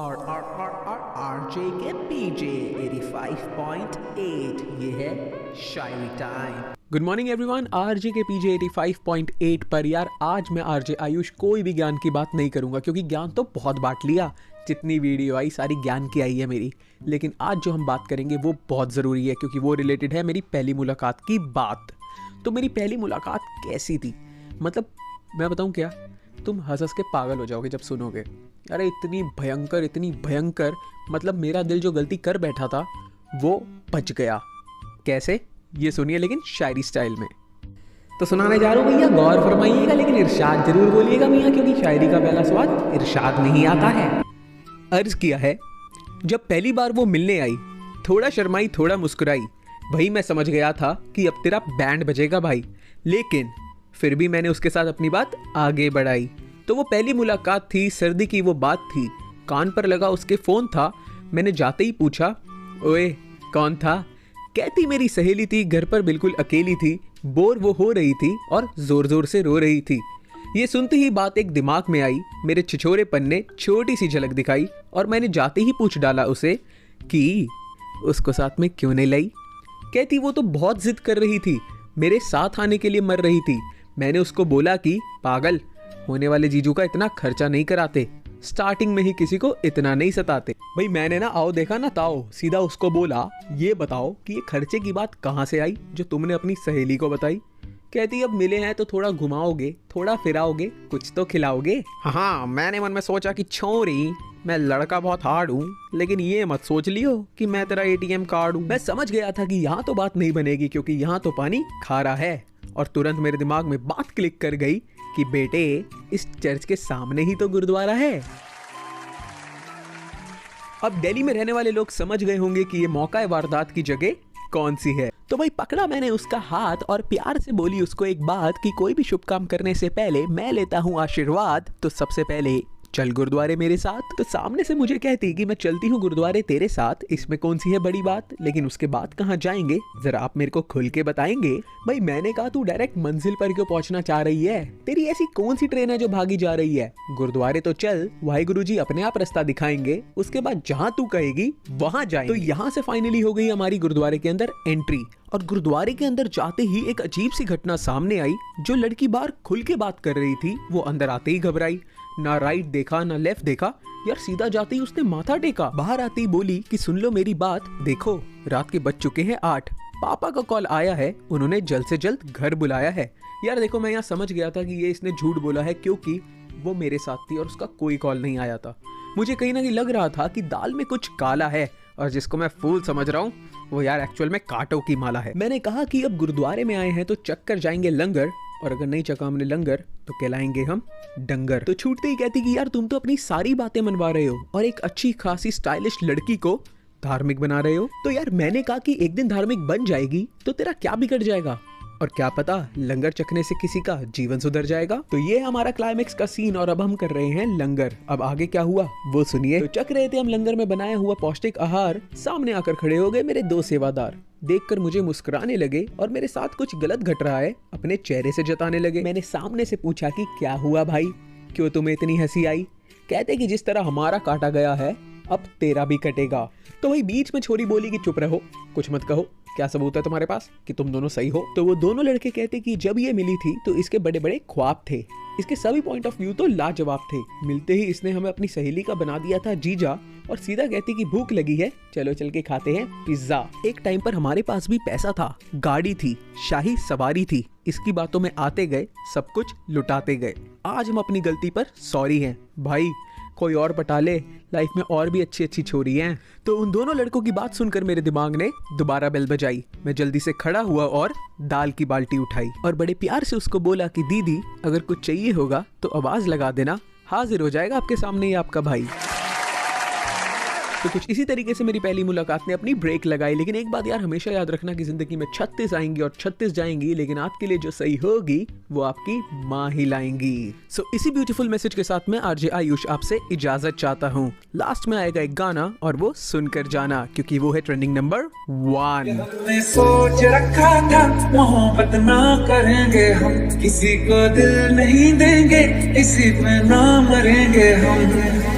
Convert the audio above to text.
RJ के PJ 85.8 ये है शायरी time. Good morning everyone, RJ के पीजे 85.8 पर यार आज मैं आरजे आयुष कोई भी ज्ञान की बात नहीं करूंगा क्योंकि ज्ञान तो बहुत बांट लिया। जितनी वीडियो आई सारी ज्ञान की आई है मेरी, लेकिन आज जो हम बात करेंगे वो बहुत ज़रूरी है क्योंकि वो रिलेटेड है मेरी पहली मुलाकात की बात। तो मेरी पहली मुलाकात कैसी थी, मतलब मैं बताऊं क्या, तुम हंस हंस के पागल हो जाओगे जब सुनोगे। अरे इतनी भयंकर, मतलब मेरा दिल जो गलती कर बैठा था वो बच गया। कैसे, ये सुनिए लेकिन शायरी स्टाइल में। तो सुनाने जा रहा हूँ भैया, गौर फरमाइएगा लेकिन इरशाद जरूर बोलिएगा भैया, क्योंकि शायरी का पहला स्वाद इरशाद नहीं आता है। अर्ज किया है, जब पहली बार वो मिलने आई, थोड़ा शर्माई थोड़ा मुस्कुराई, वही मैं समझ गया था कि अब तेरा बैंड बजेगा भाई। लेकिन फिर भी मैंने उसके साथ अपनी बात आगे बढ़ाई। तो वो पहली मुलाकात थी, सर्दी की वो बात थी, कान पर लगा उसके फ़ोन था। मैंने जाते ही पूछा, ओए कौन था? कहती मेरी सहेली थी, घर पर बिल्कुल अकेली थी, बोर वो हो रही थी और ज़ोर ज़ोर से रो रही थी। ये सुनते ही बात एक दिमाग में आई, मेरे छिछोरेपन ने छोटी सी झलक दिखाई और मैंने जाते ही पूछ डाला उसे कि उसको साथ में क्यों नहीं लाई। कहती वो तो बहुत जिद कर रही थी, मेरे साथ आने के लिए मर रही थी। मैंने उसको बोला कि पागल, होने वाले जीजू का इतना खर्चा नहीं कराते, स्टार्टिंग में ही किसी को इतना नहीं सताते। भाई मैंने ना आओ देखा ना ताओ, सीधा उसको बोला ये बताओ कि ये खर्चे की बात कहाँ से आई जो तुमने अपनी सहेली को बताई। कहती अब मिले हैं तो थोड़ा घुमाओगे, थोड़ा फिराओगे, कुछ तो खिलाओगे। हाँ, मैंने मन में सोचा कि छोरी मैं लड़का बहुत हार्ड हूँ, लेकिन ये मत सोच लियो कि मैं तेरा ATM कार्ड हूँ। मैं समझ गया था कि यहाँ तो बात नहीं बनेगी क्योंकि यहाँ तो पानी खारा है, और तुरंत मेरे दिमाग में बात क्लिक कर गई कि बेटे इस चर्च के सामने ही तो गुरुद्वारा है। अब दिल्ली में रहने वाले लोग समझ गए होंगे कि ये मौका वारदात की जगह कौन सी है। तो भाई पकड़ा मैंने उसका हाथ और प्यार से बोली उसको एक बात कि कोई भी शुभ काम करने से पहले मैं लेता हूँ आशीर्वाद, तो सबसे पहले चल गुरुद्वारे मेरे साथ। तो सामने से मुझे कहती कि मैं चलती हूँ गुरुद्वारे तेरे साथ, इसमें कौन सी है बड़ी बात, लेकिन उसके बाद कहाँ जाएंगे जरा आप मेरे को खुल के बताएंगे। भाई मैंने कहा तू डायरेक्ट मंजिल पर क्यों पहुँचना चाह रही है, तेरी ऐसी कौन सी ट्रेन है जो भागी जा रही है। गुरुद्वारे तो चल, वाहिगुरु जी अपने आप रास्ता दिखाएंगे, उसके बाद जहाँ तू कहेगी वहाँ जाएंगे। तो यहाँ से फाइनली हो गई हमारी गुरुद्वारे के अंदर एंट्री, और गुरुद्वारे के अंदर जाते ही एक अजीब सी घटना सामने आई। जो लड़की बाहर खुल के बात कर रही थी वो अंदर आते ही घबराई, ना राइट देखा ना लेफ्ट देखा, यार सीधा जाते ही उसने माथा टेका। बाहर आते ही बोली कि सुन लो मेरी बात, देखो रात के बज चुके हैं 8, पापा का कॉल आया है, उन्होंने जल्द से जल्द घर बुलाया है। यार देखो मैं यहाँ समझ गया था कि ये इसने झूठ बोला है क्योंकि वो मेरे साथ थी और उसका कोई कॉल नहीं आया था। मुझे कहीं ना कहीं लग रहा था कि दाल में कुछ काला है, और जिसको मैं फूल समझ रहा हूँ वो यार एक्चुअल में कांटों की माला है। मैंने कहा कि अब गुरुद्वारे में आए हैं तो चक्कर जाएंगे लंगर, और अगर नहीं चका हमने लंगर तो कहलाएंगे हम डंगर। तो छूटते ही कहती कि यार तुम तो अपनी सारी बातें मनवा रहे हो और एक अच्छी खासी स्टाइलिश लड़की को धार्मिक बना रहे हो। तो यार मैंने कहा कि एक दिन धार्मिक बन जाएगी तो तेरा क्या बिगड़ जाएगा, और क्या पता लंगर चखने से किसी का जीवन सुधर जाएगा। तो ये हमारा क्लाइमेक्स का सीन, और अब हम कर रहे हैं लंगर। अब आगे क्या हुआ वो सुनिए। तो चख रहे थे हम लंगर में बनाया हुआ पौष्टिक आहार, सामने आकर खड़े हो गए मेरे 2 सेवादार। देखकर मुझे मुस्कुराने लगे और मेरे साथ कुछ गलत घट रहा है अपने चेहरे से जताने लगे। मैंने सामने से पूछा कि क्या हुआ भाई, क्यों तुम्हें इतनी हंसी आई। कहते कि जिस तरह हमारा काटा गया है अब तेरा भी कटेगा। तो वही बीच में छोरी बोली कि चुप रहो, कुछ मत कहो, क्या सबूत है तुम्हारे पास कि तुम दोनों सही हो। तो वो दोनों लड़के कहते कि जब ये मिली थी तो इसके बड़े बड़े ख्वाब थे, इसके सभी पॉइंट ऑफ व्यू तो लाजवाब थे। मिलते ही इसने हमें अपनी सहेली का बना दिया था जीजा, और सीधा कहती कि भूख लगी है, चलो चल के खाते हैं पिज्जा। एक टाइम पर हमारे पास भी पैसा था, गाड़ी थी, शाही सवारी थी, इसकी बातों में आते गए, सब कुछ लुटाते गए। आज हम अपनी गलती पर सॉरी हैं भाई, कोई और पटा ले, लाइफ में और भी अच्छी अच्छी छोरी हैं। तो उन दोनों लड़कों की बात सुनकर मेरे दिमाग ने दोबारा बेल बजाई। मैं जल्दी से खड़ा हुआ और दाल की बाल्टी उठाई और बड़े प्यार से उसको बोला कि दीदी अगर कुछ चाहिए होगा तो आवाज लगा देना, हाजिर हो जाएगा आपके सामने ही आपका भाई। तो कुछ इसी तरीके से मेरी पहली मुलाकात ने अपनी ब्रेक लगाई। लेकिन एक बात यार हमेशा याद रखना कि जिंदगी में 36 आएंगी और 36 जाएंगी, लेकिन आपके लिए जो सही होगी वो आपकी माँ ही लाएंगी। सो इसी ब्यूटीफुल मैसेज के साथ मैं आरजे आयुष आपसे इजाजत चाहता हूँ। लास्ट में आएगा एक गाना और वो सुनकर जाना, क्योंकि वो है ट्रेंडिंग नंबर 1। हमने सोच रखा था मोहब्बत ना करेंगे हम, किसी को दिल नहीं देंगे, किसी पे ना मरेंगे हम।